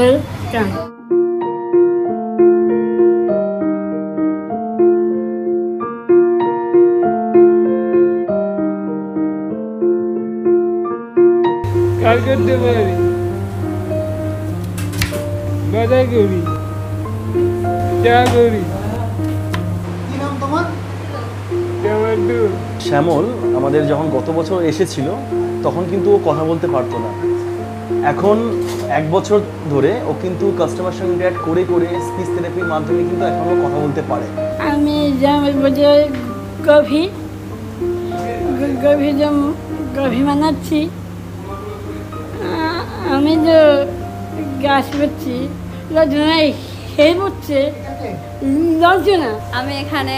Welcome. কাজ করতে পারি, বাজার করি, চা করি। কি নাম তোমার? শ্যামল আমাদের যখন গত বছর এসেছিল তখন কিন্তু ও কথা বলতে পারতো না। এখন 1 বছর ধরে ও কিন্তু কাস্টমার সঙ্গে ইন্টারঅ্যাক্ট করে করে স্পিচ থেরাপির মাধ্যমে কিন্তু এখনও কথা বলতে পারে। আমি জামের বাজার গভি বানাচ্ছি। আমি যে গাছ করছি লজনায় খেয়ে পড়ছে লজনা। আমি এখানে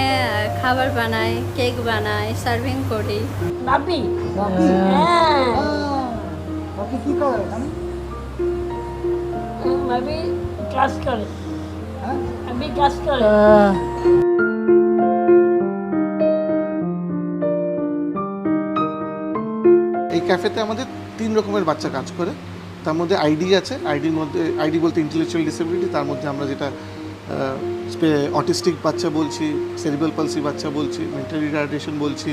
খাবার বানাই, কেক বানাই, সার্ভিং করি। বাপি হ্যাঁ। বাকি কি করে এখানে? বাপি কাজ করে, হ্যাঁ? বাপি কাজ করে। এই ক্যাফেতে আমাদের 3 রকমের বাচ্চা কাজ করে। তার মধ্যে আইডি আছে, আইডির মধ্যে আইডি বলতে ইন্টেলেকচুয়াল ডিসেবিলিটি, তার মধ্যে আমরা যেটা অটিস্টিক বাচ্চা বলছি, সেরিব্রাল পালসি বাচ্চা বলছি, মেন্টাল রিটার্ডেশন বলছি,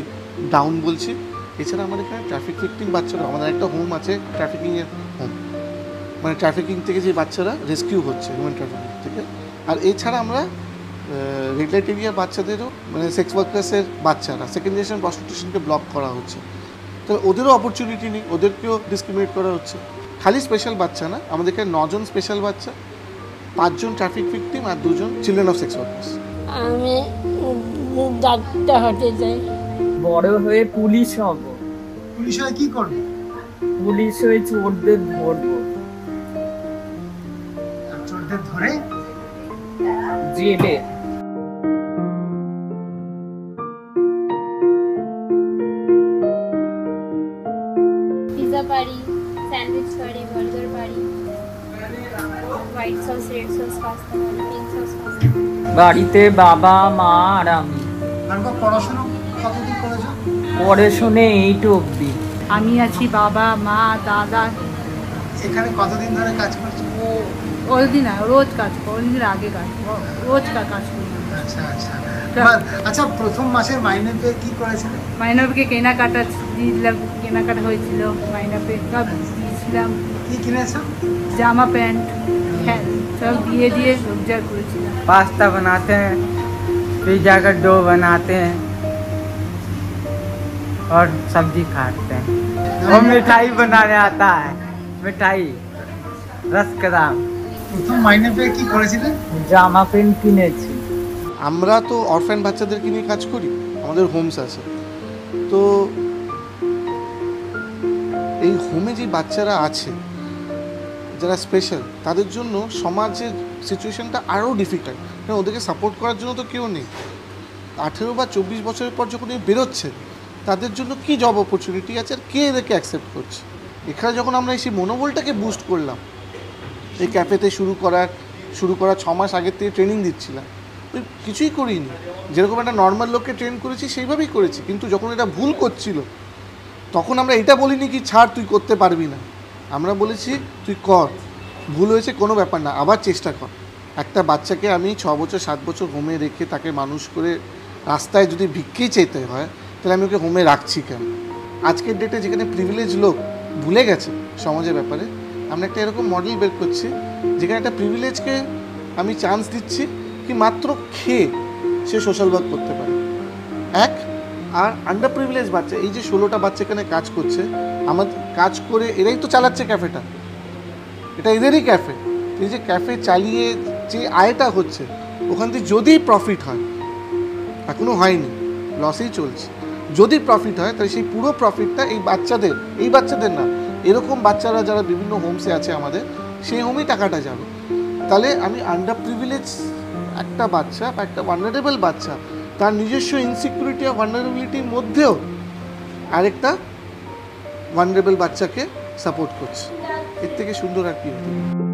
ডাউন বলছি। এছাড়া আমাদের এখানে ট্রাফিক ভিকটিম বাচ্চারা, আমাদের একটা হোম আছে ট্রাফিকিংয়ের হোম, মানে ট্রাফিকিং থেকে যে বাচ্চারা রেস্কিউ হচ্ছে হিউম্যান ট্রাফিকিং থেকে। আর এছাড়া আমরা রেড লাইট এরিয়ার বাচ্চাদেরও, মানে সেক্স ওয়ার্কার্সের বাচ্চারা সেকেন্ড জেনারেশন প্রস্টিটিউশনকে ব্লক করা হচ্ছে, তো ওদেরও অপরচুনিটি নেই, ওদেরকেও ডিসক্রিমিনেট করা হচ্ছে। খালি স্পেশাল বাচ্চা না, আমাদের এখানে 9 জন স্পেশাল বাচ্চা, 5 জন ট্রাফিক ভিকটিম আর 2 জন চিলড্রেন অফ সেক্স ওয়ার্কার্স। আমি ডাক্তার হতে চাই, বড় হয়ে পুলিশ হব। পুলিশ হয়ে কি করবে? পুলিশ হয়ে চোরদের ধরবো, চোরদের ধরে জেলে। পিৎজা পারি, স্যান্ডউইচ পারি, বার্গার পারি, white sauce, red sauce pasta পারি, পিঙ্ক সস পাস্তা। বাড়িতে বাবা মা আর আমি। তারপর পড়াশোনা কতদিন করেছো? পড়াশুনে 8 অবধি। আমি আছি, বাবা মা দাদা। এখানে কতদিন ধরে কাজ করছো? ওই না রোজ কাজ করি, ওই আগে কাজ রোজ কাজ করি। আচ্ছা আচ্ছা। আচ্ছা, প্রথম মাসের মাইনে পেয়ে কি করেছিলে? মাইনবকে কেনাকাটা দিয়েছিলাম, কেনাকাটা হয়েছিল, মাইনবে সব দিয়েছিলাম। কি কিনেছো? জামা প্যান্ট सब দিয়ে রোজগার করেছিলাম। पास्ता बनाते हैं, पिज्जा का डो बनाते हैं और सब्जी खाते हैं और मिठाई बनाने आता है, मिठाई रसकदाम। প্রথম মাইনে পেয়ে কি করেছিলে? জামা প্যান্ট কিনেছি। আমরা তো অরফ্যান বাচ্চাদেরকে নিয়ে কাজ করি, আমাদের হোমস আছে। তো এই হোমে যে বাচ্চারা আছে যারা স্পেশাল, তাদের জন্য সমাজের সিচুয়েশনটা আরও ডিফিকাল্ট, কারণ ওদেরকে সাপোর্ট করার জন্য তো কেউ নেই। 18 বা 24 বছরের পর যখন এই বেরোচ্ছে, তাদের জন্য কি জব অপরচুনিটি আছে আর কে এদেরকে অ্যাকসেপ্ট করছে? এখানে যখন আমরা এই মনোবলটাকে বুস্ট করলাম, এই ক্যাফেতে শুরু করার 6 মাস আগের থেকে ট্রেনিং দিচ্ছিলাম, কিছুই করিনি, যেরকম একটা নর্মাল লোককে ট্রেন করেছি সেইভাবেই করেছি। কিন্তু যখন এটা ভুল করছিল, তখন আমরা এটা বলিনি কি ছাড় তুই করতে পারবি না, আমরা বলেছি তুই কর, ভুল হয়েছে কোনো ব্যাপার না, আবার চেষ্টা কর। একটা বাচ্চাকে আমি 6 বছর 7 বছর হোমে রেখে তাকে মানুষ করে রাস্তায় যদি ভিক্ষেই চাইতে হয়, তাহলে আমি ওকে হোমে রাখছি কেন? আজকের ডেটে যেখানে প্রিভিলেজ লোক ভুলে গেছে সমাজের ব্যাপারে, আমরা একটা এরকম মডেল বের করছি যেখানে একটা প্রিভিলেজকে আমি চান্স দিচ্ছি কি মাত্র খেয়ে সে সোশ্যাল ওয়ার্ক করতে পারে। আর আন্ডার প্রিভিলেজ বাচ্চা, এই যে 16টা বাচ্চা এখানে কাজ করছে, আমাদের কাজ করে এরাই তো চালাচ্ছে ক্যাফেটা, এটা এদেরই ক্যাফে। এই যে ক্যাফে চালিয়ে যে আয়টা হচ্ছে, ওখান থেকে যদি প্রফিট হয়, এখনও হয়নি, লসেই চলছে, যদি প্রফিট হয় তাহলে সেই পুরো প্রফিটটা এই বাচ্চাদের না, এরকম বাচ্চারা যারা বিভিন্ন হোমসে আছে আমাদের, সেই হোমেই টাকাটা যাবে। তাহলে আমি আন্ডার প্রিভিলেজ একটা বাচ্চা বা একটা ভালনারেবল বাচ্চা, তার নিজস্ব ইনসিকিউরিটি আর ভালনারেবিলিটির মধ্যেও আরেকটা ভালনারেবল বাচ্চাকে সাপোর্ট করছে, এর থেকে সুন্দর আর কি হতে পারে?